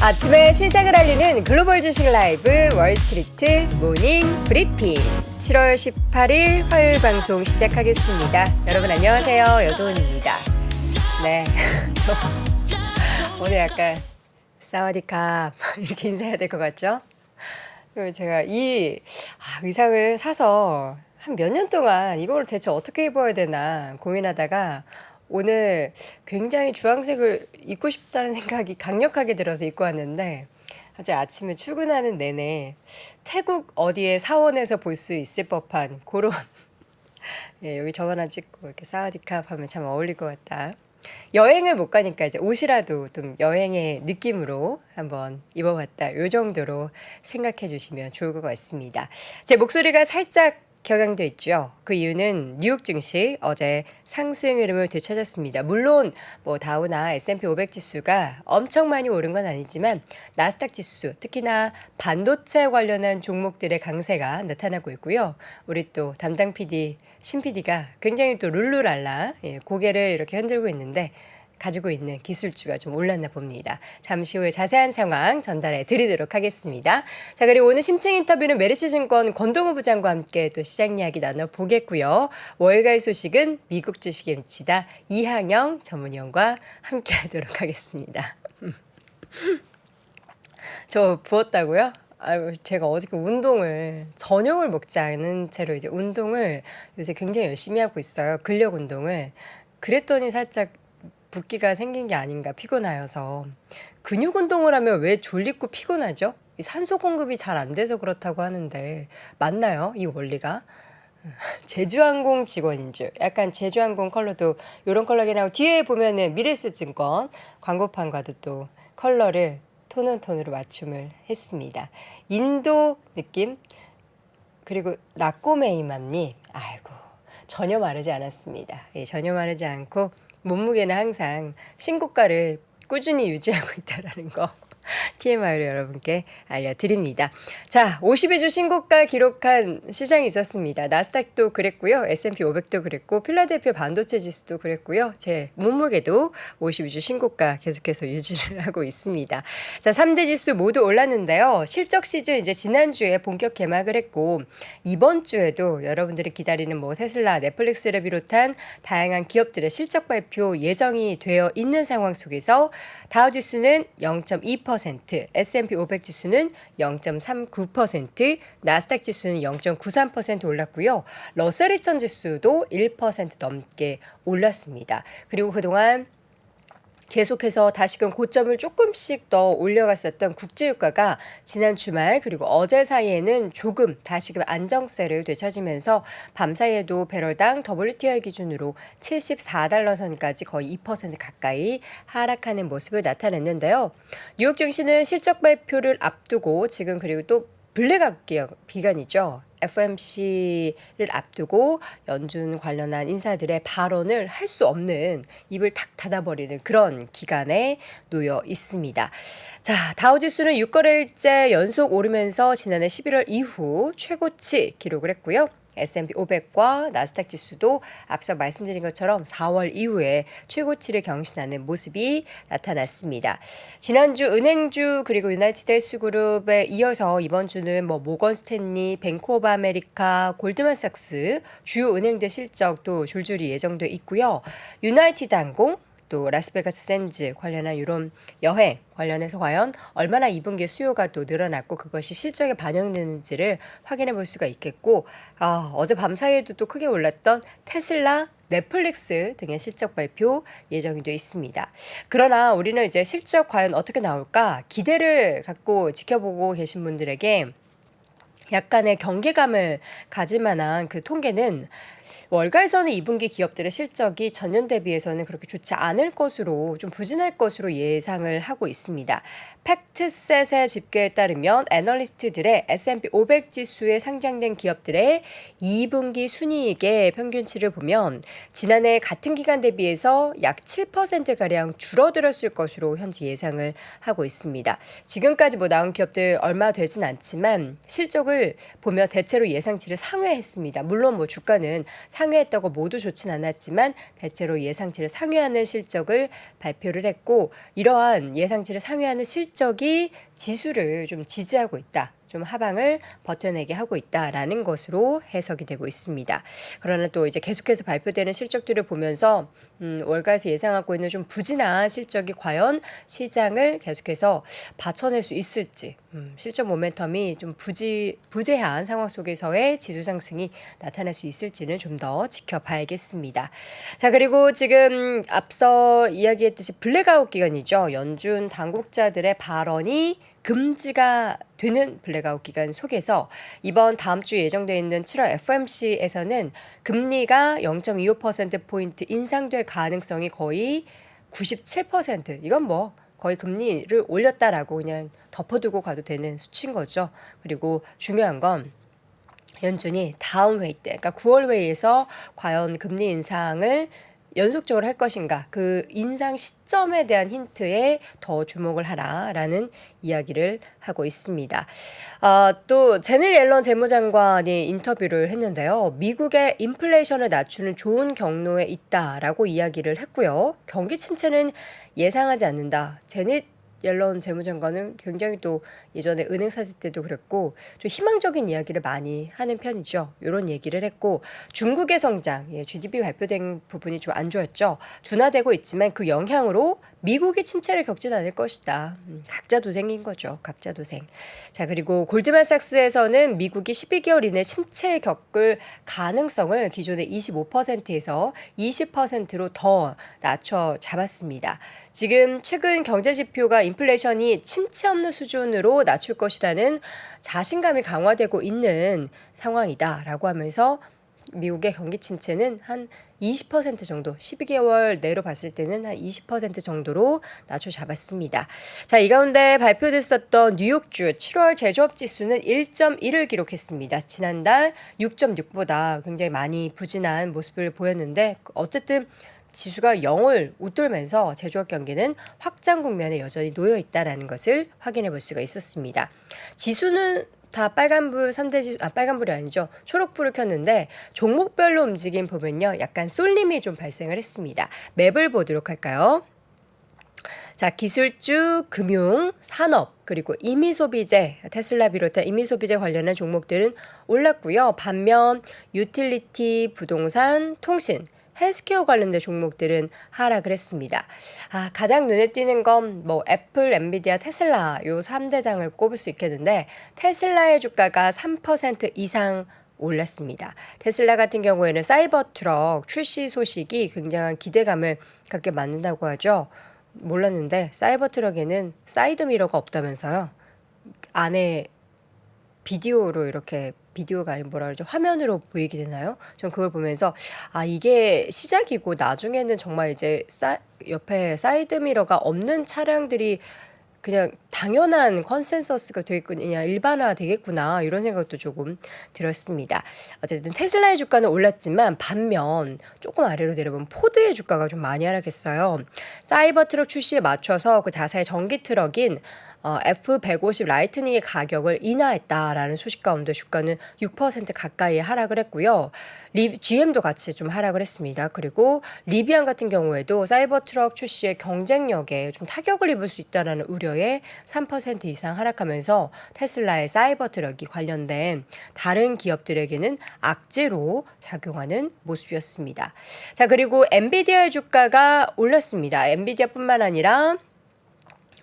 아침에 시작을 알리는 글로벌 주식 라이브 월스트리트 모닝 브리핑 7월 18일 화요일 방송 시작하겠습니다. 여러분 안녕하세요. 여도은입니다. 네, 저 오늘 약간 사와디캅 이렇게 인사해야 될 것 같죠? 그리고 제가 이 의상을 사서 한 몇 년 동안 이걸 대체 어떻게 입어야 되나 고민하다가 오늘 굉장히 주황색을 입고 싶다는 생각이 강력하게 들어서 입고 왔는데 어제 아침에 출근하는 내내 태국 어디에 사원에서 볼 수 있을 법한 그런 예, 여기 점 하나 찍고 이렇게 사와디캅 하면 참 어울릴 것 같다. 여행을 못 가니까 이제 옷이라도 좀 여행의 느낌으로 한번 입어봤다. 요 정도로 생각해 주시면 좋을 것 같습니다. 제 목소리가 살짝 격양돼 있죠. 그 이유는 뉴욕 증시 어제 상승 흐름을 되찾았습니다. 물론 뭐 다우나 S&P 500 지수가 엄청 많이 오른 건 아니지만 나스닥 지수 특히나 반도체 관련한 종목들의 강세가 나타나고 있고요. 우리 또 담당 PD 신 PD가 굉장히 또 룰루랄라 고개를 이렇게 흔들고 있는데 가지고 있는 기술주가 좀 올랐나 봅니다. 잠시 후에 자세한 상황 전달해 드리도록 하겠습니다. 자, 그리고 오늘 심층 인터뷰는 메리츠증권 권동우 부장과 함께 또 시장 이야기 나눠보겠고요. 월가의 소식은 미국 주식에 미치다 이항영 전문위원과 함께 하도록 하겠습니다. 저 부었다고요? 아유, 제가 어저께 운동을 저녁을 먹지 않은 채로 이제 운동을 요새 굉장히 열심히 하고 있어요. 근력 운동을. 그랬더니 살짝 붓기가 생긴 게 아닌가 피곤하여서. 근육 운동을 하면 왜 졸리고 피곤하죠? 이 산소 공급이 잘 안 돼서 그렇다고 하는데 맞나요? 이 원리가? 제주항공 직원인 줄. 약간 제주항공 컬러도 이런 컬러긴 하고 뒤에 보면은 미래에셋증권 광고판과도 또 컬러를 톤온톤으로 맞춤을 했습니다. 인도 느낌 그리고 낙고메이맘님 아이고 전혀 마르지 않았습니다. 예, 전혀 마르지 않고 몸무게는 항상 신고가를 꾸준히 유지하고 있다는 거 TMI로 여러분께 알려드립니다. 자, 52주 신고가 기록한 시장이 있었습니다. 나스닥도 그랬고요. S&P 500도 그랬고 필라델피아 반도체 지수도 그랬고요. 제 몸무게도 52주 신고가 계속해서 유지를 하고 있습니다. 자, 3대 지수 모두 올랐는데요. 실적 시즌 이제 지난주에 본격 개막을 했고 이번 주에도 여러분들이 기다리는 뭐 테슬라, 넷플릭스를 비롯한 다양한 기업들의 실적 발표 예정이 되어 있는 상황 속에서 다우지수는 0.2%, S&P 500 지수는 0.39%, 나스닥 지수는 0.93% 올랐고요. 러셀 2000 지수도 1% 넘게 올랐습니다. 그리고 그동안 계속해서 다시금 고점을 조금씩 더 올려갔었던 국제유가가 지난 주말 그리고 어제 사이에는 조금 다시금 안정세를 되찾으면서 밤사이에도 배럴당 WTI 기준으로 74달러 선까지 거의 2% 가까이 하락하는 모습을 나타냈는데요. 뉴욕 증시는 실적 발표를 앞두고 지금 그리고 또 블랙아웃 기간이죠. FOMC를 앞두고 연준 관련한 인사들의 발언을 할 수 없는 입을 탁 닫아버리는 그런 기간에 놓여 있습니다. 자, 다우지수는 6거래일째 연속 오르면서 지난해 11월 이후 최고치 기록을 했고요. S&P 500과 나스닥 지수도 앞서 말씀드린 것처럼 4월 이후에 최고치를 경신하는 모습이 나타났습니다. 지난주 은행주 그리고 유나이티드 헬스그룹에 이어서 이번 주는 뭐 모건 스탠리, 뱅크 오브 아메리카, 골드만삭스 주요 은행들 실적도 줄줄이 예정돼 있고요. 유나이티드 항공 또 라스베가스 샌즈 관련한 이런 여행 관련해서 과연 얼마나 2분기 수요가 또 늘어났고 그것이 실적에 반영되는지를 확인해 볼 수가 있겠고 어제 밤 사이에도 또 크게 올랐던 테슬라, 넷플릭스 등의 실적 발표 예정이 되어 있습니다. 그러나 우리는 이제 실적 과연 어떻게 나올까 기대를 갖고 지켜보고 계신 분들에게 약간의 경계감을 가질 만한 그 통계는 월가에서는 2분기 기업들의 실적이 전년 대비해서는 그렇게 좋지 않을 것으로 좀 부진할 것으로 예상을 하고 있습니다. 팩트셋의 집계에 따르면 애널리스트들의 S&P 500 지수에 상장된 기업들의 2분기 순이익의 평균치를 보면 지난해 같은 기간 대비해서 약 7%가량 줄어들었을 것으로 현재 예상을 하고 있습니다. 지금까지 뭐 나온 기업들 얼마 되진 않지만 실적을 보면 대체로 예상치를 상회했습니다. 물론 뭐 주가는 상회했다고 모두 좋진 않았지만 대체로 예상치를 상회하는 실적을 발표를 했고, 이러한 예상치를 상회하는 실적이 지수를 좀 지지하고 있다, 좀 하방을 버텨내게 하고 있다라는 것으로 해석이 되고 있습니다. 그러나 또 이제 계속해서 발표되는 실적들을 보면서 월가에서 예상하고 있는 좀 부진한 실적이 과연 시장을 계속해서 받쳐낼 수 있을지, 실적 모멘텀이 좀 부재한 상황 속에서의 지수 상승이 나타날 수 있을지는 좀 더 지켜봐야겠습니다. 자, 그리고 지금 앞서 이야기했듯이 블랙아웃 기간이죠. 연준 당국자들의 발언이 금지가 되는 블랙아웃 기간 속에서 이번 다음 주 예정되어 있는 7월 FOMC에서는 금리가 0.25%포인트 인상될 가능성이 거의 97%, 이건 뭐 거의 금리를 올렸다라고 그냥 덮어두고 가도 되는 수치인 거죠. 그리고 중요한 건 연준이 다음 회의 때, 그러니까 9월 회의에서 과연 금리 인상을 연속적으로 할 것인가, 그 인상 시점에 대한 힌트에 더 주목을 하라라는 이야기를 하고 있습니다. 또 제넷 옐런 재무장관이 인터뷰를 했는데요. 미국의 인플레이션을 낮추는 좋은 경로에 있다라고 이야기를 했고요. 경기 침체는 예상하지 않는다. 제넷 옐런 재무장관은 굉장히 또 예전에 은행 사태 때도 그랬고 좀 희망적인 이야기를 많이 하는 편이죠. 이런 얘기를 했고, 중국의 성장, GDP 발표된 부분이 좀 안 좋았죠. 둔화되고 있지만 그 영향으로 미국이 침체를 겪진 않을 것이다. 각자 도생인 거죠. 각자 도생. 자, 그리고 골드만삭스에서는 미국이 12개월 이내 침체 겪을 가능성을 기존의 25%에서 20%로 더 낮춰 잡았습니다. 지금 최근 경제 지표가 인플레이션이 침체 없는 수준으로 낮출 것이라는 자신감이 강화되고 있는 상황이다라고 하면서 미국의 경기 침체는 한 20% 정도, 12개월 내로 봤을 때는 한 20% 정도로 낮춰 잡았습니다. 자, 이 가운데 발표됐었던 뉴욕주 7월 제조업 지수는 1.1을 기록했습니다. 지난달 6.6보다 굉장히 많이 부진한 모습을 보였는데, 어쨌든 지수가 0을 웃돌면서 제조업 경기는 확장 국면에 여전히 놓여 있다라는 것을 확인해 볼 수가 있었습니다. 지수는 다 빨간불 3대 지수, 빨간불이 아니죠. 초록불을 켰는데 종목별로 움직임 보면요, 약간 쏠림이 좀 발생을 했습니다. 맵을 보도록 할까요? 자, 기술주, 금융, 산업, 그리고 임의소비재, 테슬라 비롯한 임의소비재 관련한 종목들은 올랐고요. 반면 유틸리티, 부동산, 통신, 헬스케어 관련된 종목들은 하락을 했습니다. 가장 눈에 띄는 건 뭐 애플, 엔비디아, 테슬라 요 3대장을 꼽을 수 있겠는데, 테슬라의 주가가 3% 이상 올랐습니다. 테슬라 같은 경우에는 사이버 트럭 출시 소식이 굉장한 기대감을 갖게 만든다고 하죠. 몰랐는데 사이버 트럭에는 사이드 미러가 없다면서요. 안에 비디오로 이렇게, 비디오가 아닌 뭐라 그러죠, 화면으로 보이게 되나요? 전 그걸 보면서 이게 시작이고 나중에는 정말 이제 옆에 사이드 미러가 없는 차량들이 그냥 당연한 컨센서스가 되겠구나, 일반화 되겠구나, 이런 생각도 조금 들었습니다. 어쨌든 테슬라의 주가는 올랐지만 반면 조금 아래로 내려보면 포드의 주가가 좀 많이 하락했어요. 사이버 트럭 출시에 맞춰서 그 자사의 전기 트럭인 F150 라이트닝의 가격을 인하했다라는 소식 가운데 주가는 6% 가까이 하락을 했고요. GM도 같이 좀 하락을 했습니다. 그리고 리비안 같은 경우에도 사이버 트럭 출시의 경쟁력에 좀 타격을 입을 수 있다라는 우려에 3% 이상 하락하면서 테슬라의 사이버 트럭이 관련된 다른 기업들에게는 악재로 작용하는 모습이었습니다. 자, 그리고 엔비디아의 주가가 올랐습니다. 엔비디아뿐만 아니라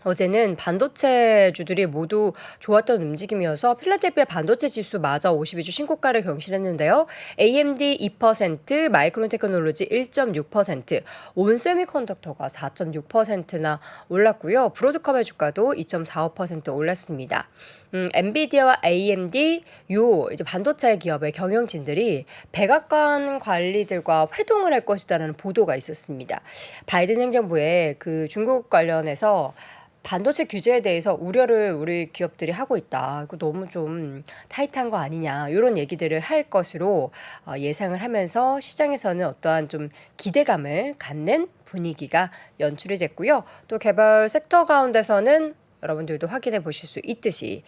어제는 반도체주들이 모두 좋았던 움직임이어서 필라델피아 반도체 지수마저 52주 신고가를 경신했는데요. AMD 2%, 마이크론 테크놀로지 1.6%, 온 세미컨덕터가 4.6%나 올랐고요. 브로드컴의 주가도 2.45% 올랐습니다. 엔비디아와 AMD 이제 반도체 기업의 경영진들이 백악관 관리들과 회동을 할 것이다라는 보도가 있었습니다. 바이든 행정부의 그 중국 관련해서 반도체 규제에 대해서 우려를 우리 기업들이 하고 있다, 이거 너무 좀 타이트한 거 아니냐, 이런 얘기들을 할 것으로 예상을 하면서 시장에서는 어떠한 좀 기대감을 갖는 분위기가 연출이 됐고요. 또 개발 섹터 가운데서는 여러분들도 확인해 보실 수 있듯이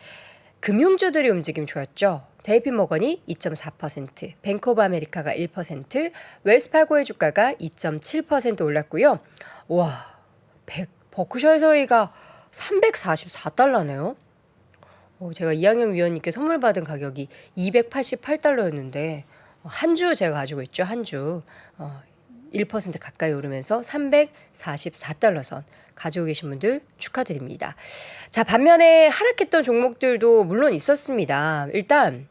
금융주들이 움직임 좋았죠. JP 모건이 2.4%, 뱅크 오브 아메리카가 1%, 웰스파고의 주가가 2.7% 올랐고요. 와, 버크셔 해서이가 344달러네요. 제가 이학영 위원님께 선물 받은 가격이 288달러였는데 한 주 제가 가지고 있죠. 한 주. 1% 가까이 오르면서 344달러 선 가지고 계신 분들 축하드립니다. 자, 반면에 하락했던 종목들도 물론 있었습니다. 일단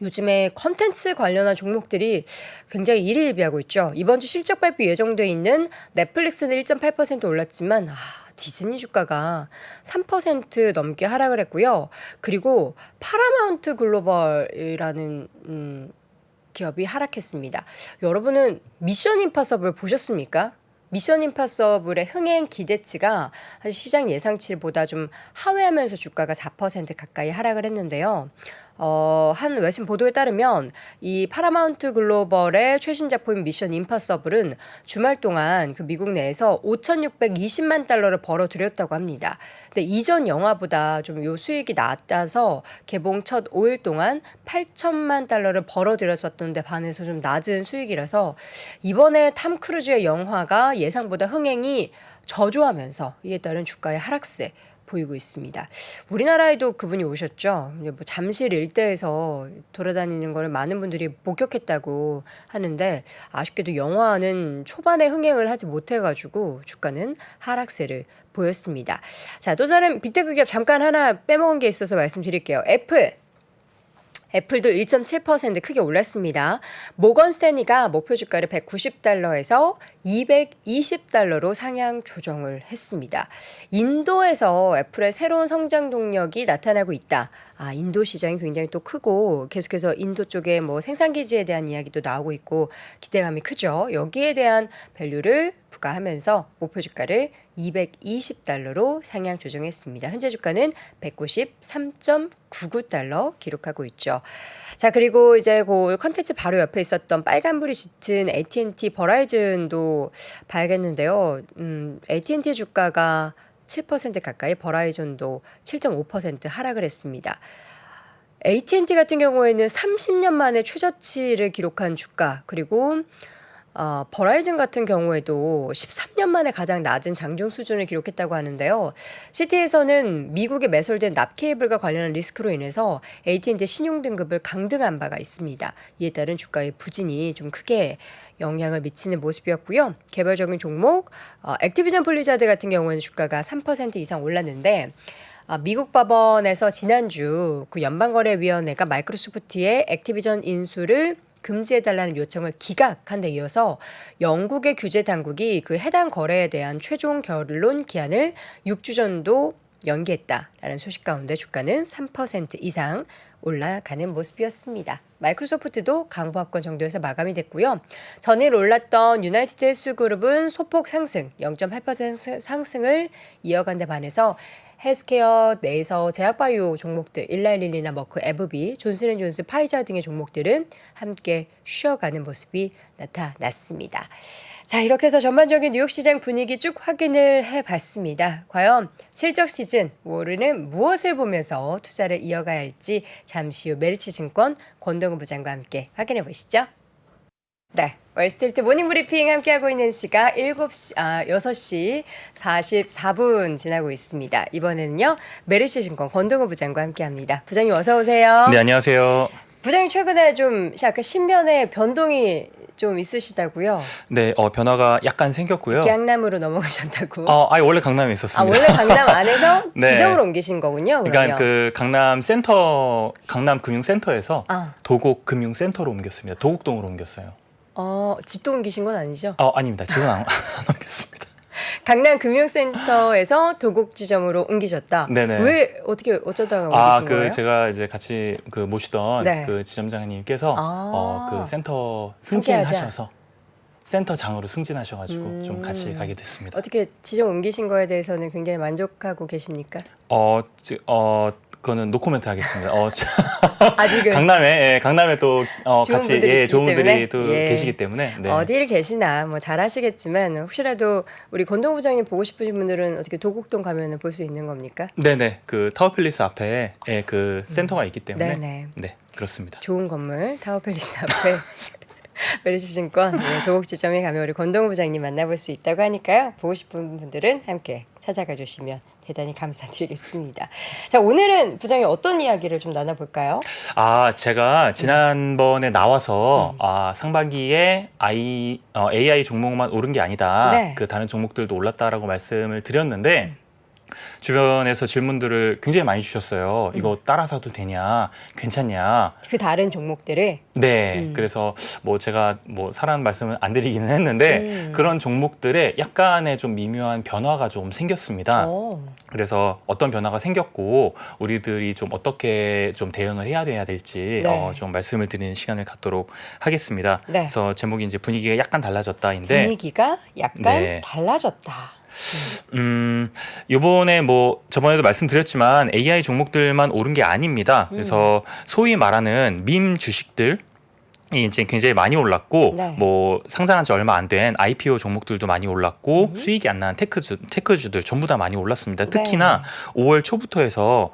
요즘에 컨텐츠 관련한 종목들이 굉장히 일희일비하고 있죠. 이번 주 실적 발표 예정돼 있는 넷플릭스는 1.8% 올랐지만 디즈니 주가가 3% 넘게 하락을 했고요. 그리고 파라마운트 글로벌이라는 기업이 하락했습니다. 여러분은 미션 임파서블 보셨습니까? 미션 임파서블의 흥행 기대치가 사실 시장 예상치보다 좀 하회하면서 주가가 4% 가까이 하락을 했는데요. 한 외신 보도에 따르면 이 파라마운트 글로벌의 최신 작품인 미션 임파서블은 주말 동안 그 미국 내에서 5,620만 달러를 벌어들였다고 합니다. 근데 이전 영화보다 좀 요 수익이 낮아서 개봉 첫 5일 동안 8천만 달러를 벌어들였었던 데 반해서 좀 낮은 수익이라서 이번에 탐 크루즈의 영화가 예상보다 흥행이 저조하면서 이에 따른 주가의 하락세 보이고 있습니다. 우리나라에도 그분이 오셨죠. 뭐 잠실 일대에서 돌아다니는 걸 많은 분들이 목격했다고 하는데 아쉽게도 영화는 초반에 흥행을 하지 못해가지고 주가는 하락세를 보였습니다. 자, 또 다른 빅테크 기업 잠깐 하나 빼먹은 게 있어서 말씀드릴게요. 애플도 1.7% 크게 올랐습니다. 모건 스탠리가 목표 주가를 190달러에서 220달러로 상향 조정을 했습니다. 인도에서 애플의 새로운 성장 동력이 나타나고 있다. 인도 시장이 굉장히 또 크고 계속해서 인도 쪽에 뭐 생산 기지에 대한 이야기도 나오고 있고 기대감이 크죠. 여기에 대한 밸류를 부과하면서 목표 주가를 220달러로 상향 조정했습니다. 현재 주가는 193.99달러 기록하고 있죠. 자, 그리고 이제 그 컨텐츠 바로 옆에 있었던 빨간불이 짙은 AT&T 버라이즌도 봐야겠는데요. AT&T 주가가 7% 가까이, 버라이즌도 7.5% 하락을 했습니다. AT&T 같은 경우에는 30년 만에 최저치를 기록한 주가, 그리고 버라이즌 같은 경우에도 13년 만에 가장 낮은 장중 수준을 기록했다고 하는데요. 시티에서는 미국에 매설된 납케이블과 관련한 리스크로 인해서 AT&T 신용 등급을 강등한 바가 있습니다. 이에 따른 주가의 부진이 좀 크게 영향을 미치는 모습이었고요. 개별적인 종목, 액티비전 블리자드 같은 경우에는 주가가 3% 이상 올랐는데 미국 법원에서 지난주 그 연방거래위원회가 마이크로소프트의 액티비전 인수를 금지해달라는 요청을 기각한 데 이어서 영국의 규제 당국이 그 해당 거래에 대한 최종 결론 기한을 6주 정도 연기했다라는 소식 가운데 주가는 3% 이상 올라가는 모습이었습니다. 마이크로소프트도 강보합권 정도에서 마감이 됐고요. 전일 올랐던 유나이티드 헬스그룹은 소폭 상승, 0.8% 상승을 이어간 데 반해서 헬스케어 내에서 제약바이오 종목들 일라일릴리나 머크, 에브비, 존슨앤존슨, 파이자 등의 종목들은 함께 쉬어가는 모습이 나타났습니다. 자, 이렇게 해서 전반적인 뉴욕 시장 분위기 쭉 확인을 해봤습니다. 과연 실적 시즌 5월에는 무엇을 보면서 투자를 이어가야 할지 잠시 후 메리츠증권 권동훈 부장과 함께 확인해 보시죠. 네, 월스트리트 모닝 브리핑 함께하고 있는 시각 6시 44분 지나고 있습니다. 이번에는요, 메리츠증권 권동훈 부장과 함께합니다. 부장님 어서 오세요. 네, 안녕하세요. 부장님 최근에 좀 약간 신변의 변동이 좀 있으시다고요? 네, 변화가 약간 생겼고요. 강남으로 넘어가셨다고? 원래 강남에 있었습니다. 원래 강남 안에서 네. 지정으로 옮기신 거군요. 그러면. 그러니까 그 강남 금융센터에서 도곡 금융센터로 옮겼습니다. 도곡동으로 옮겼어요. 집도 옮기신 건 아니죠? 아닙니다. 집은 안 옮겼습니다. 강남 금융센터에서 도곡 지점으로 옮기셨다. 네네. 왜 어쩌다가 옮기신 거예요? 제가 이제 같이 그 모시던 네. 그 지점장님께서 그 센터 함께하자. 승진하셔서 센터장으로 승진하셔가지고 좀 같이 가게 됐습니다. 어떻게 지점 옮기신 거에 대해서는 굉장히 만족하고 계십니까? 그거는 노코멘트 하겠습니다. 아직은 강남에 또 좋은 같이 분들이 있기 좋은 분들이 때문에? 또 예. 계시기 때문에 네. 어디를 계시나 뭐 잘 아시겠지만 혹시라도 우리 권동 부장님 보고 싶으신 분들은 어떻게 도곡동 가면 볼 수 있는 겁니까? 네네 그 타워팰리스 앞에 그 센터가 있기 때문에 네네. 네 그렇습니다. 좋은 건물 타워팰리스 앞에 메르시증권 도곡지점에 가면 우리 권동 부장님 만나볼 수 있다고 하니까요. 보고 싶은 분들은 함께 찾아가 주시면 대단히 감사드리겠습니다. 자, 오늘은 부장님 어떤 이야기를 좀 나눠볼까요? 제가 지난번에 나와서 상반기에 AI 종목만 오른 게 아니다. 네. 그 다른 종목들도 올랐다라고 말씀을 드렸는데 주변에서 질문들을 굉장히 많이 주셨어요. 이거 따라 사도 되냐? 괜찮냐? 그 다른 종목들을 네. 그래서 뭐 제가 뭐 사라는 말씀은 안 드리기는 했는데 그런 종목들에 약간의 좀 미묘한 변화가 좀 생겼습니다. 그래서 어떤 변화가 생겼고 우리들이 좀 어떻게 좀 대응을 해야 될지 네. 좀 말씀을 드리는 시간을 갖도록 하겠습니다. 네. 그래서 제목이 이제 분위기가 약간 달라졌다인데 분위기가 약간 네. 달라졌다. 요번에 뭐 저번에도 말씀드렸지만 AI 종목들만 오른 게 아닙니다. 그래서 소위 말하는 밈 주식들 이 이제 굉장히 많이 올랐고 네. 뭐 상장한 지 얼마 안 된 IPO 종목들도 많이 올랐고 수익이 안 나는 테크주들 전부 다 많이 올랐습니다. 특히나 5월 초부터 해서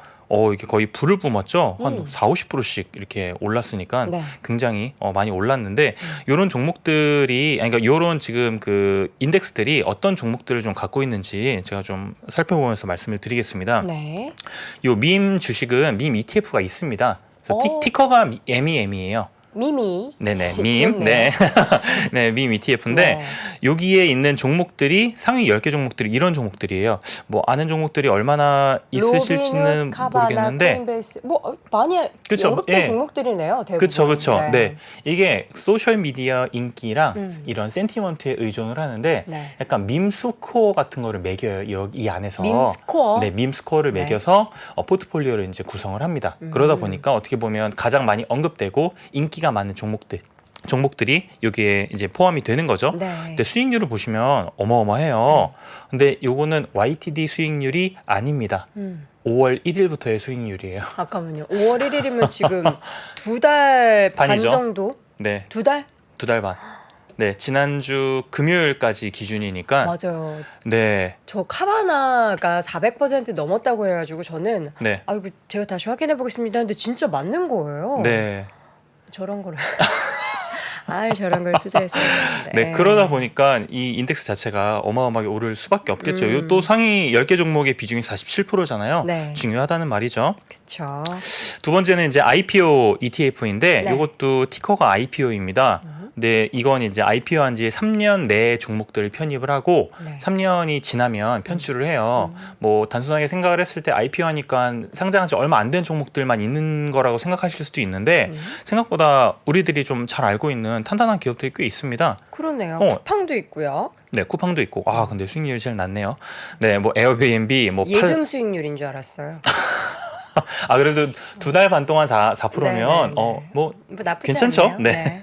이게 거의 불을 뿜었죠. 한 40~50%씩 이렇게 올랐으니까 네. 굉장히 많이 올랐는데 요런 종목들이 그러니까 요런 지금 그 인덱스들이 어떤 종목들을 좀 갖고 있는지 제가 좀 살펴보면서 말씀을 드리겠습니다. 네. 요 밈 주식은 밈 ETF가 있습니다. 그래서 티커가 MEM이에요. 미미. 네네, 밈. 귀엽네요. 네. 네, 밈 ETF인데, 네. 여기에 있는 종목들이 상위 10개 종목들이 이런 종목들이에요. 뭐, 아는 종목들이 얼마나 있으실지는 로빈훗, 카바나, 모르겠는데, 코인베이스 뭐 많이 그쵸, 언급된 예. 종목들이네요. 대부분. 그쵸. 네. 이게 소셜미디어 인기랑 이런 센티먼트에 의존을 하는데, 네. 약간 밈 스코어 같은 거를 매겨요, 이 안에서. 밈 스코어? 네, 밈 스코어를 네. 매겨서 포트폴리오를 이제 구성을 합니다. 그러다 보니까 어떻게 보면 가장 많이 언급되고 인기가 많은 종목들이 여기에 이제 포함이 되는 거죠. 네. 근데 수익률을 보시면 어마어마해요. 근데 요거는 YTD 수익률이 아닙니다. 5월 1일부터의 수익률이에요. 잠깐만요. 5월 1일이면 지금 2달 반 반이죠? 정도? 네, 2달? 2달 반. 네, 지난주 금요일까지 기준이니까. 맞아요. 네, 저 카바나가 400% 넘었다고 해가지고 저는 네, 아이고 제가 다시 확인해 보겠습니다. 근데 진짜 맞는 거예요. 네. 저런 거를 저런 걸 투자했어요. 네, 그러다 보니까 이 인덱스 자체가 어마어마하게 오를 수밖에 없겠죠. 요또 상위 10개 종목의 비중이 47%잖아요. 네. 중요하다는 말이죠. 그렇죠. 두 번째는 이제 IPO ETF인데 네. 이것도 티커가 IPO입니다. 근데 이건 이제 IPO 한 지 3년 내에 종목들을 편입을 하고 네. 3년이 지나면 편출을 해요. 뭐 단순하게 생각을 했을 때 IPO 하니까 상장한 지 얼마 안 된 종목들만 있는 거라고 생각하실 수도 있는데 생각보다 우리들이 좀 잘 알고 있는 탄탄한 기업들이 꽤 있습니다. 그러네요. 어. 쿠팡도 있고요. 네, 쿠팡도 있고. 근데 수익률이 제일 낮네요. 네, 뭐 에어비앤비, 뭐 예금 수익률인 줄 알았어요. 그래도 2달 반 동안 4%면 네. 뭐 뭐 나쁘지 괜찮죠? 않네요. 네.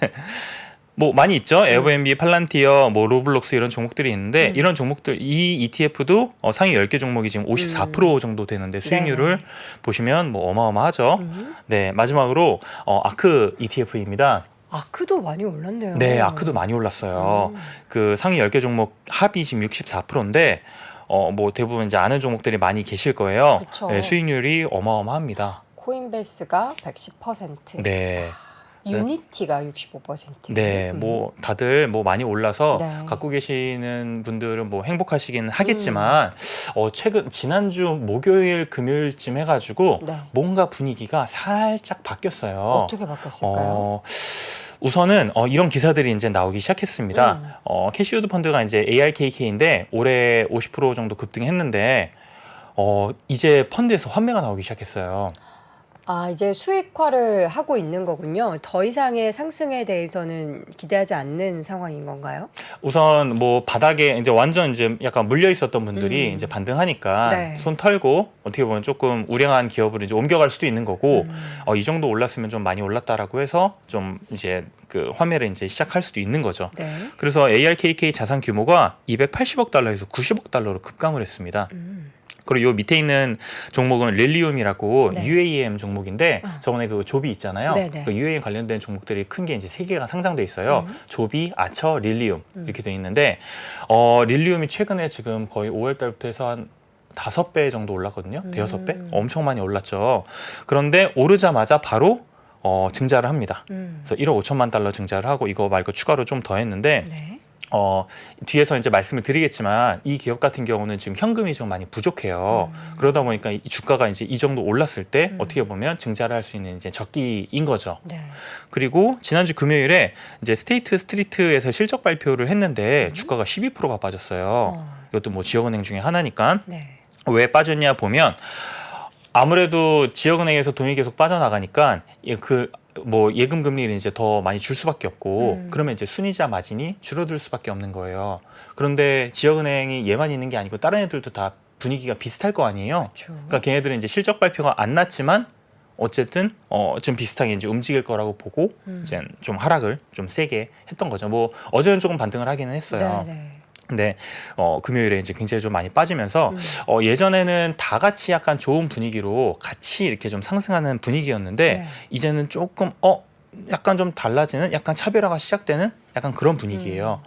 뭐 많이 있죠. 에어비앤비, 팔란티어, 뭐 로블록스 이런 종목들이 있는데 이런 종목들 이 ETF도 상위 10개 종목이 지금 54% 정도 되는데 수익률을 보시면 뭐 어마어마하죠. 네, 마지막으로 아크 ETF입니다. 아크도 많이 올랐네요. 네, 아크도 많이 올랐어요. 그 상위 10개 종목 합이 지금 64%인데 뭐 대부분 이제 아는 종목들이 많이 계실 거예요. 그쵸. 네, 수익률이 어마어마합니다. 코인베이스가 110%. 네. 유니티가 65%. 네, 뭐 다들 뭐 많이 올라서 네. 갖고 계시는 분들은 뭐 행복하시긴 하겠지만 최근 지난주 목요일 금요일쯤 해가지고 네. 뭔가 분위기가 살짝 바뀌었어요. 어떻게 바뀌었을까요? 우선은 이런 기사들이 이제 나오기 시작했습니다. 캐시우드 펀드가 이제 ARKK인데 올해 50% 정도 급등했는데 이제 펀드에서 환매가 나오기 시작했어요. 이제 수익화를 하고 있는 거군요. 더 이상의 상승에 대해서는 기대하지 않는 상황인 건가요? 우선 뭐 바닥에 이제 완전 이제 약간 물려 있었던 분들이 이제 반등하니까 네. 손 털고 어떻게 보면 조금 우량한 기업으로 이제 옮겨갈 수도 있는 거고 이 정도 올랐으면 좀 많이 올랐다라고 해서 좀 이제 그 환매를 이제 시작할 수도 있는 거죠. 네. 그래서 ARKK 자산 규모가 280억 달러에서 90억 달러로 급감을 했습니다. 그리고 요 밑에 있는 종목은 릴리움이라고 네. UAM 종목인데 저번에 그 조비 있잖아요. 네네. 그 UAM 관련된 종목들이 큰 게 이제 세 개가 상장돼 있어요. 조비, 아처, 릴리움 이렇게 돼 있는데 릴리움이 최근에 지금 거의 5월 달부터 해서 한 5배 정도 올랐거든요. 대여섯 배 엄청 많이 올랐죠. 그런데 오르자마자 바로 증자를 합니다. 그래서 1억 5천만 달러 증자를 하고 이거 말고 추가로 좀 더 했는데 네. 뒤에서 이제 말씀을 드리겠지만 이 기업 같은 경우는 지금 현금이 좀 많이 부족해요. 그러다 보니까 이 주가가 이제 이 정도 올랐을 때 어떻게 보면 증자를 할 수 있는 이제 적기인 거죠. 네. 그리고 지난주 금요일에 이제 스테이트 스트리트에서 실적 발표를 했는데 주가가 12%가 빠졌어요. 이것도 뭐 지역은행 중에 하나니까. 네. 왜 빠졌냐 보면 아무래도 지역은행에서 돈이 계속 빠져나가니까 뭐 예금 금리를 이제 더 많이 줄 수밖에 없고 그러면 이제 순이자 마진이 줄어들 수밖에 없는 거예요. 그런데 지역은행이 얘만 있는 게 아니고 다른 애들도 다 분위기가 비슷할 거 아니에요. 그렇죠. 그러니까 걔네들은 이제 실적 발표가 안 났지만 어쨌든 좀 비슷하게 이제 움직일 거라고 보고 이제 좀 하락을 좀 세게 했던 거죠. 뭐 어제는 조금 반등을 하기는 했어요. 네. 네. 근데 금요일에 이제 굉장히 좀 많이 빠지면서 예전에는 다 같이 약간 좋은 분위기로 같이 이렇게 좀 상승하는 분위기였는데 네. 이제는 조금 약간 좀 달라지는 약간 차별화가 시작되는 약간 그런 분위기예요.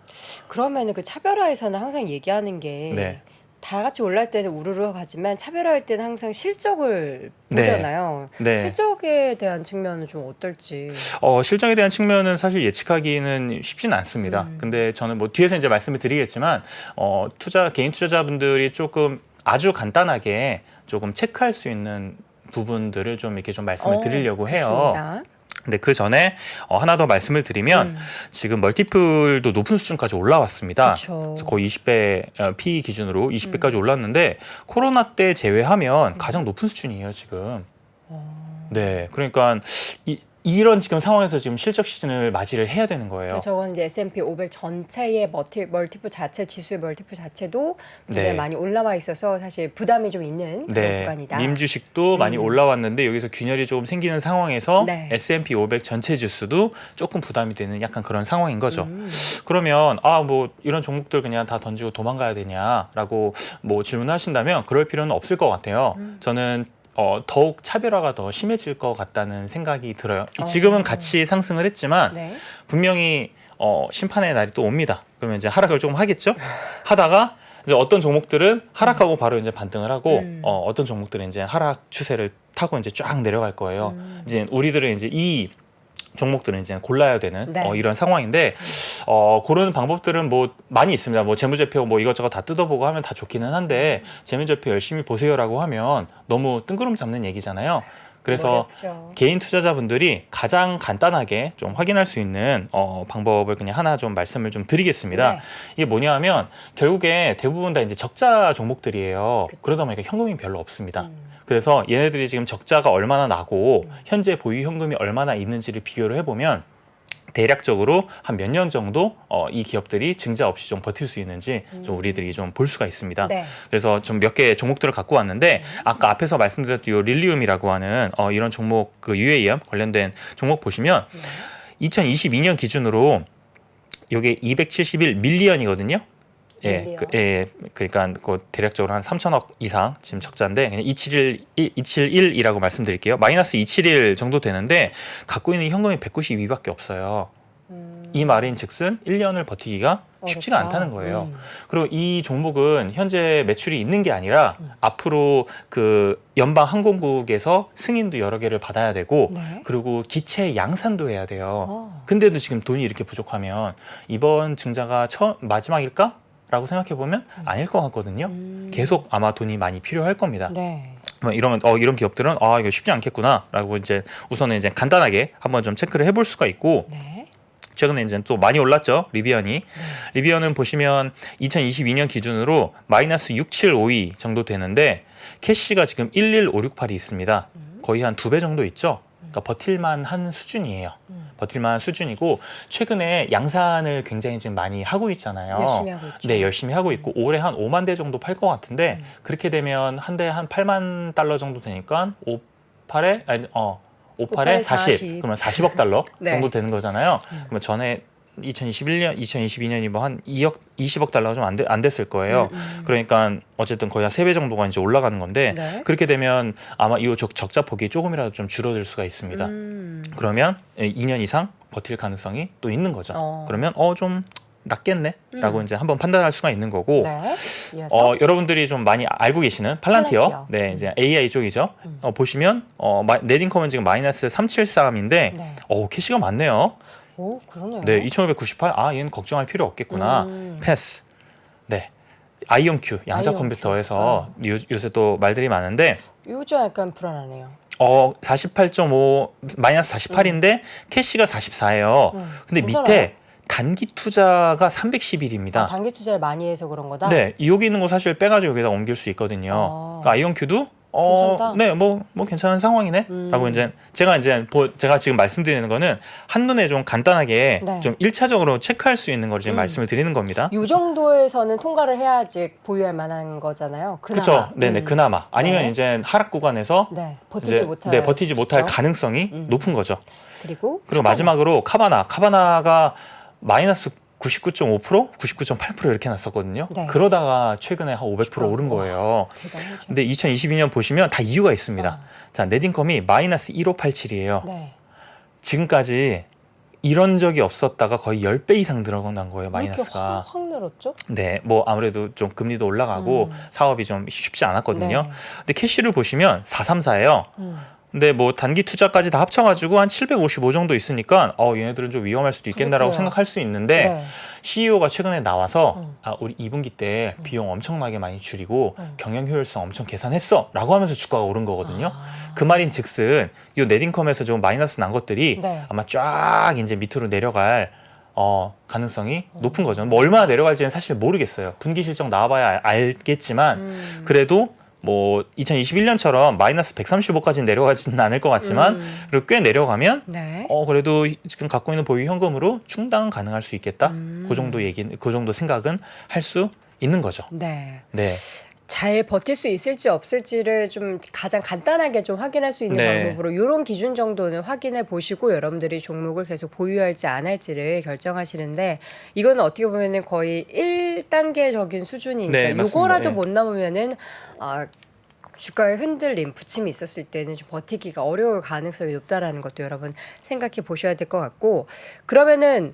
그러면은 그 차별화에서는 항상 얘기하는 게 네. 다 같이 올라갈 때는 우르르 가지만 차별화할 때는 항상 실적을 네. 보잖아요. 네. 실적에 대한 측면은 좀 어떨지. 실적에 대한 측면은 사실 예측하기는 쉽지는 않습니다. 근데 저는 뭐 뒤에서 이제 말씀을 드리겠지만 개인 투자자분들이 조금 아주 간단하게 조금 체크할 수 있는 부분들을 좀 이렇게 좀 말씀을 드리려고 해요. 좋습니다. 근데 그 전에 하나 더 말씀을 드리면 지금 멀티플도 높은 수준까지 올라왔습니다. 그쵸. 그래서 거의 20배 PE 기준으로 20배까지 올랐는데 코로나 때 제외하면 가장 높은 수준이에요 지금. 네, 그러니까 이런 지금 상황에서 지금 실적 시즌을 맞이를 해야 되는 거예요. 저건 이제 S&P 500 전체의 멀티플 자체 지수의 멀티플 자체도 굉장히 네. 많이 올라와 있어서 사실 부담이 좀 있는 그런 네, 구간이다. 림 주식도 많이 올라왔는데 여기서 균열이 조금 생기는 상황에서 네. S&P 500 전체 지수도 조금 부담이 되는 약간 그런 상황인 거죠. 그러면 뭐 이런 종목들 그냥 다 던지고 도망가야 되냐라고 뭐 질문하신다면 그럴 필요는 없을 것 같아요. 저는 더욱 차별화가 더 심해질 것 같다는 생각이 들어요. 지금은 같이 상승을 했지만 네. 분명히 심판의 날이 또 옵니다. 그러면 이제 하락을 조금 하겠죠. 하다가 이제 어떤 종목들은 하락하고 바로 이제 반등을 하고 어떤 종목들은 이제 하락 추세를 타고 이제 쫙 내려갈 거예요. 이제 우리들은 이제 이 종목들은 이제 골라야 되는 네. 이런 상황인데 고르는 방법들은 뭐 많이 있습니다. 뭐 재무제표 뭐 이것저것 다 뜯어보고 하면 다 좋기는 한데 재무제표 열심히 보세요라고 하면 너무 뜬구름 잡는 얘기잖아요. 그래서 어렵죠. 개인 투자자분들이 가장 간단하게 좀 확인할 수 있는 방법을 그냥 하나 좀 말씀을 좀 드리겠습니다. 네. 이게 뭐냐 하면 결국에 대부분 다 이제 적자 종목들이에요. 그러다 보니까 현금이 별로 없습니다. 그래서 얘네들이 지금 적자가 얼마나 나고 현재 보유 현금이 얼마나 있는지를 비교를 해보면 대략적으로 한 몇 년 정도 이 기업들이 증자 없이 좀 버틸 수 있는지 좀 우리들이 좀 볼 수가 있습니다. 네. 그래서 좀 몇 개 종목들을 갖고 왔는데 아까 앞에서 말씀드렸던 요 릴리움이라고 하는 이런 종목 그 UAM 관련된 종목 보시면 2022년 기준으로 요게 271 밀리언이거든요. 그러니까 대략적으로 한 3천억 이상 지금 적자인데 그냥 271이라고 말씀드릴게요. 마이너스 271 정도 되는데 갖고 있는 현금이 192밖에 없어요. 이 말인즉슨 1년을 버티기가 쉽지가 어렵다. 않다는 거예요. 그리고 이 종목은 현재 매출이 있는 게 아니라 앞으로 그 연방 항공국에서 승인도 여러 개를 받아야 되고 네. 그리고 기체 양산도 해야 돼요. 근데도 지금 돈이 이렇게 부족하면 이번 증자가 마지막일까? 라고 생각해 보면 아닐 것 같거든요. 계속 아마 돈이 많이 필요할 겁니다. 네. 이런 기업들은 이거 쉽지 않겠구나라고 이제 우선은 이제 간단하게 한번 좀 체크를 해볼 수가 있고 네. 최근에 이제 또 많이 올랐죠. 리비언이. 리비언은 보시면 2022년 기준으로 마이너스 6752 정도 되는데 캐시가 지금 11568이 있습니다. 거의 한 2배 정도 있죠. 그러니까 버틸만 한 수준이에요. 버틸만한 수준이고 최근에 양산을 굉장히 지금 많이 하고 있잖아요. 열심히 하고 있죠. 네, 열심히 하고 있고 올해 한 5만 대 정도 팔 것 같은데 그렇게 되면 한 대 한 8만 달러 정도 되니까 58에 40. 그러면 40억 달러 네. 정도 되는 거잖아요. 그러면 전에 2021년, 2022년이 뭐 한 2억, 20억 달러가 좀 안 됐을 거예요. 그러니까 어쨌든 거의 한 3배 정도가 이제 올라가는 건데 네. 그렇게 되면 아마 이 적자 폭이 조금이라도 좀 줄어들 수가 있습니다. 그러면 2년 이상 버틸 가능성이 또 있는 거죠. 그러면 좀 낫겠네라고 이제 한번 판단할 수가 있는 거고. 네. 이어서 여러분들이 좀 많이 알고 계시는 팔란티어, 팔란티어. 네, 이제 AI 쪽이죠. 보시면 넷인컴은 지금 마이너스 373인데, 네. 캐시가 많네요. 오, 그러네요. 네, 2,598. 얘는 걱정할 필요 없겠구나. 패스. 네, 아이온큐 양자 아이온큐. 컴퓨터에서 요새 또 말들이 많은데, 요즘 약간 불안하네요. 48.5 마이너스 48인데 캐시가 44예요. 근데 괜찮아요? 밑에 단기 투자가 310일입니다. 단기 투자를 많이 해서 그런 거다. 네, 여기 있는 거 사실 빼가지고 여기다 옮길 수 있거든요. 그러니까 아이온큐도 괜찮다. 네, 뭐 괜찮은 상황이네. 라고 제가 지금 말씀드리는 거는 한눈에 좀 간단하게 네. 좀 1차적으로 체크할 수 있는 걸 지금 말씀을 드리는 겁니다. 이 정도에서는 통과를 해야지 보유할 만한 거잖아요. 그나마. 그렇죠. 네네, 그나마. 아니면 네. 이제 하락 구간에서 네, 이제 버티지 못할 가능성이 높은 거죠. 그리고 마지막으로 카바나가 마이너스 99.5%, 99.8% 이렇게 났었거든요. 네. 그러다가 최근에 한 500% 오른 거예요. 대단하죠. 근데 2022년 보시면 다 이유가 있습니다. 자, 넷인컴이 마이너스 1587이에요. 네. 지금까지 이런 적이 없었다가 거의 10배 이상 늘어난 거예요, 왜 이렇게 마이너스가. 확 늘었죠? 네, 뭐 아무래도 좀 금리도 올라가고 사업이 좀 쉽지 않았거든요. 네. 근데 캐시를 보시면 434예요. 근데 뭐 단기 투자까지 다 합쳐가지고 한 755 정도 있으니까 얘네들은 좀 위험할 수도 있겠나라고 그렇고요. 생각할 수 있는데 네. CEO가 최근에 나와서 우리 2분기 때 비용 엄청나게 많이 줄이고 경영 효율성 엄청 개선했어 라고 하면서 주가가 오른 거거든요. 그 말인 즉슨 이 넷인컴에서 좀 마이너스 난 것들이 네. 아마 쫙 이제 밑으로 내려갈 가능성이 높은 거죠. 뭐 얼마나 내려갈지는 사실 모르겠어요. 분기 실적 나와봐야 알겠지만 그래도 뭐 2021년처럼 마이너스 135까지 내려가지는 않을 것 같지만 그리고 꽤 내려가면 네. 그래도 지금 갖고 있는 보유 현금으로 충당은 가능할 수 있겠다. 그 정도 생각은 할 수 있는 거죠. 네. 네. 잘 버틸 수 있을지 없을지를 좀 가장 간단하게 좀 확인할 수 있는 네. 방법으로 이런 기준 정도는 확인해 보시고 여러분들이 종목을 계속 보유할지 안 할지를 결정하시는데 이거는 어떻게 보면은 거의 1단계적인 수준이니까 네, 맞습니다. 요거라도 네. 못 넘으면은 주가의 흔들림, 부침이 있었을 때는 좀 버티기가 어려울 가능성이 높다라는 것도 여러분 생각해 보셔야 될 것 같고 그러면은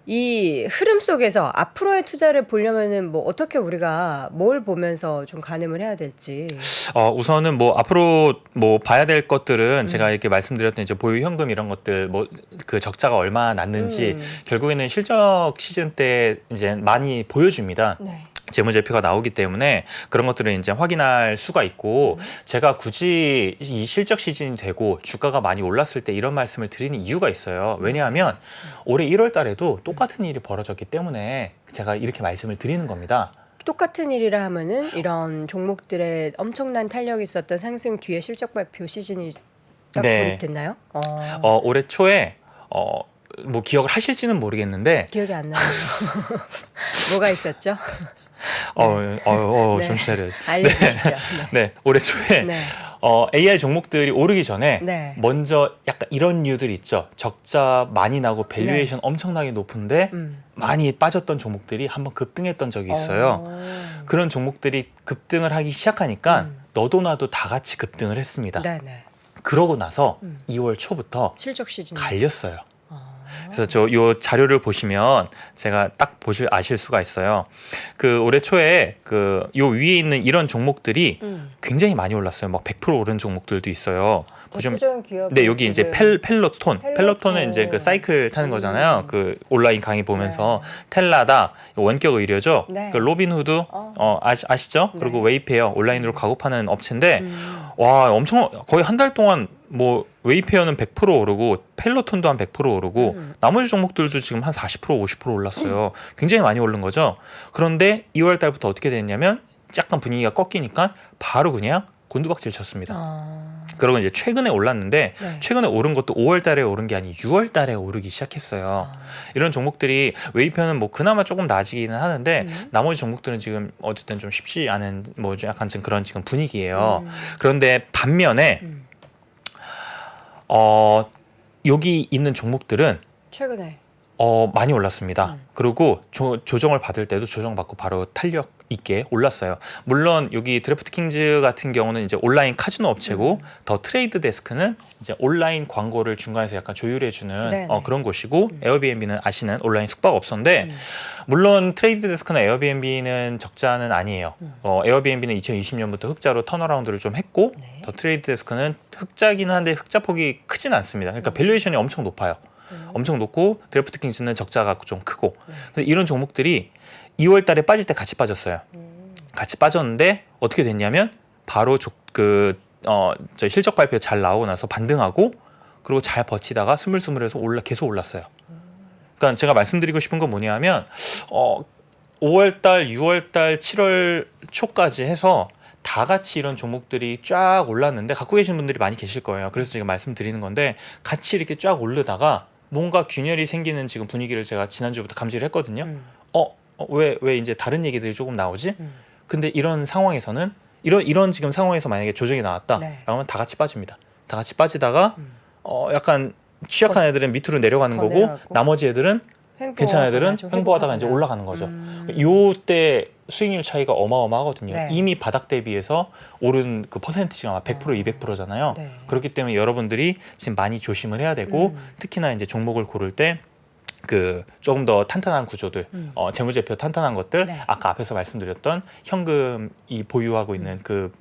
이 흐름 속에서 앞으로의 투자를 보려면은 뭐 어떻게 우리가 뭘 보면서 좀 가늠을 해야 될지. 우선은 뭐 앞으로 뭐 봐야 될 것들은 제가 이렇게 말씀드렸던 이제 보유 현금 이런 것들 뭐 그 적자가 얼마나 났는지 결국에는 실적 시즌 때 이제 많이 보여줍니다. 네. 재무제표가 나오기 때문에 그런 것들을 이제 확인할 수가 있고 제가 굳이 이 실적 시즌이 되고 주가가 많이 올랐을 때 이런 말씀을 드리는 이유가 있어요. 왜냐하면 올해 1월 달에도 똑같은 일이 벌어졌기 때문에 제가 이렇게 말씀을 드리는 겁니다. 똑같은 일이라 하면은 이런 종목들의 엄청난 탄력이 있었던 상승 뒤에 실적 발표 시즌이 딱 네. 돌입됐나요? 올해 초에 뭐 기억을 하실지는 모르겠는데 기억이 안 나요. 뭐가 있었죠? 네. 정신 차려야지. 알려주시죠. 네, 올해 초에 네. AI 종목들이 오르기 전에 네. 먼저 약간 이런 류들 있죠. 적자 많이 나고 밸류에이션 엄청나게 높은데 많이 빠졌던 종목들이 한번 급등했던 적이 있어요. 그런 종목들이 급등을 하기 시작하니까 너도 나도 다 같이 급등을 했습니다. 네네. 그러고 나서 2월 초부터 실적 시즌. 갈렸어요. 그래서 요 자료를 보시면 제가 딱 아실 수가 있어요. 그 올해 초에 요 위에 있는 이런 종목들이 굉장히 많이 올랐어요. 막 100% 오른 종목들도 있어요. 보시면 대표적인 기업. 네, 여기 이제 펠로톤은 이제 그 사이클 타는 거잖아요. 그 온라인 강의 보면서 텔라다 원격 의료죠. 네. 그 로빈후드 아시죠? 네. 그리고 웨이페어 온라인으로 가구 파는 업체인데 와, 엄청 거의 한 달 동안 뭐 웨이페어는 100% 오르고 펠로톤도 한 100% 오르고 나머지 종목들도 지금 한 40% 50% 올랐어요. 굉장히 많이 오른 거죠. 그런데 2월 달부터 어떻게 됐냐면 약간 분위기가 꺾이니까 바로 그냥 곤두박질 쳤습니다. 그리고 이제 최근에 올랐는데 네. 최근에 오른 것도 5월 달에 오른 게 아니고 6월 달에 오르기 시작했어요. 이런 종목들이 웨이페어는 뭐 그나마 조금 나아지기는 하는데 나머지 종목들은 지금 어쨌든 좀 쉽지 않은 뭐 약간 지금 그런 지금 분위기예요. 그런데 반면에 여기 있는 종목들은 최근에 많이 올랐습니다. 그리고 조정을 받을 때도 조정받고 바로 탄력 있게 올랐어요. 물론 여기 드래프트킹즈 같은 경우는 이제 온라인 카지노 업체고 더 트레이드 데스크는 이제 온라인 광고를 중간에서 약간 조율해주는 네네. 그런 곳이고 에어비앤비는 아시는 온라인 숙박업소인데 물론 트레이드 데스크나 에어비앤비는 적자는 아니에요. 에어비앤비는 2020년부터 흑자로 턴어라운드를 좀 했고 네. 더 트레이드 데스크는 흑자긴 한데 흑자폭이 크진 않습니다. 그러니까 밸류에이션이 엄청 높아요. 엄청 높고 드래프트킹즈는 적자가 좀 크고 근데 이런 종목들이 2월 달에 빠질 때 같이 빠졌어요. 같이 빠졌는데 어떻게 됐냐면 바로 저 실적 발표 잘 나오고 나서 반등하고 그리고 잘 버티다가 스물스물해서 계속 올랐어요. 그러니까 제가 말씀드리고 싶은 건 뭐냐면 5월 달, 6월 달, 7월 초까지 해서 다 같이 이런 종목들이 쫙 올랐는데 갖고 계신 분들이 많이 계실 거예요. 그래서 제가 말씀드리는 건데 같이 이렇게 쫙 오르다가 뭔가 균열이 생기는 지금 분위기를 제가 지난주부터 감지를 했거든요. 왜 이제 다른 얘기들이 조금 나오지? 근데 이런 상황에서는 이런 지금 상황에서 만약에 조정이 나왔다. 네. 그러면 다 같이 빠집니다. 다 같이 빠지다가 약간 취약한 애들은 밑으로 내려가는 더 거고 내려가고. 나머지 애들은 괜찮은 애들은 좀 횡보하다가 이제 회복하거나. 올라가는 거죠. 요때 수익률 차이가 어마어마하거든요. 네. 이미 바닥 대비해서 오른 그 퍼센티지가 아마 100% 200%잖아요. 네. 그렇기 때문에 여러분들이 지금 많이 조심을 해야 되고 특히나 이제 종목을 고를 때 조금 더 탄탄한 구조들, 재무제표 탄탄한 것들, 네. 아까 앞에서 말씀드렸던 현금이 보유하고 있는 그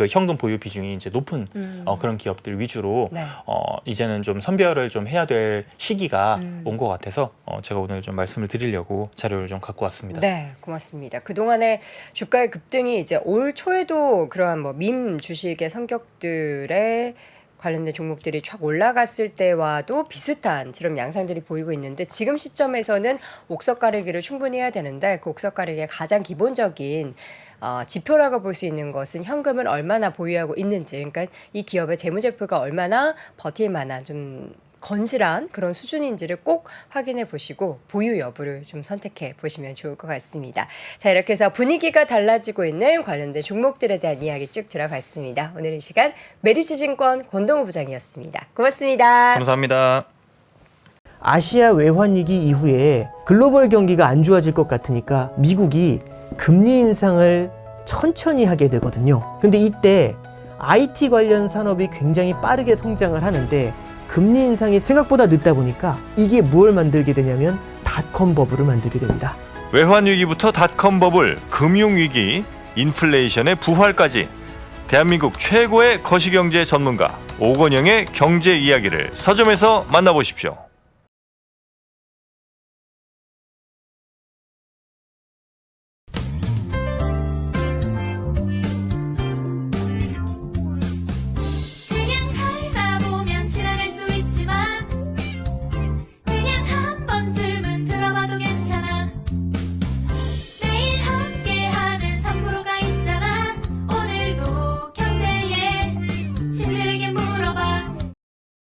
현금 보유 비중이 이제 높은 그런 기업들 위주로 네. 이제는 좀 선별을 좀 해야 될 시기가 온 것 같아서 제가 오늘 좀 말씀을 드리려고 자료를 좀 갖고 왔습니다. 네, 고맙습니다. 그동안의 주가의 급등이 이제 올 초에도 그러한 뭐 밈 주식의 성격들의 관련된 종목들이 쫙 올라갔을 때와도 비슷한 지금 양상들이 보이고 있는데 지금 시점에서는 옥석 가리기를 충분히 해야 되는데 그 옥석 가리기의 가장 기본적인 지표라고 볼 수 있는 것은 현금을 얼마나 보유하고 있는지, 그러니까 이 기업의 재무제표가 얼마나 버틸 만한 좀 건실한 그런 수준인지를 꼭 확인해 보시고 보유 여부를 좀 선택해 보시면 좋을 것 같습니다. 자, 이렇게 해서 분위기가 달라지고 있는 관련된 종목들에 대한 이야기 쭉 들어봤습니다. 오늘 이 시간 메리츠증권 권동우 부장이었습니다. 고맙습니다. 감사합니다. 아시아 외환위기 이후에 글로벌 경기가 안 좋아질 것 같으니까 미국이 금리 인상을 천천히 하게 되거든요. 근데 이때 IT 관련 산업이 굉장히 빠르게 성장을 하는데 금리 인상이 생각보다 늦다 보니까 이게 무엇을 만들게 되냐면 닷컴 버블을 만들게 됩니다. 외환위기부터 닷컴 버블, 금융위기, 인플레이션의 부활까지 대한민국 최고의 거시경제 전문가 오건영의 경제 이야기를 서점에서 만나보십시오.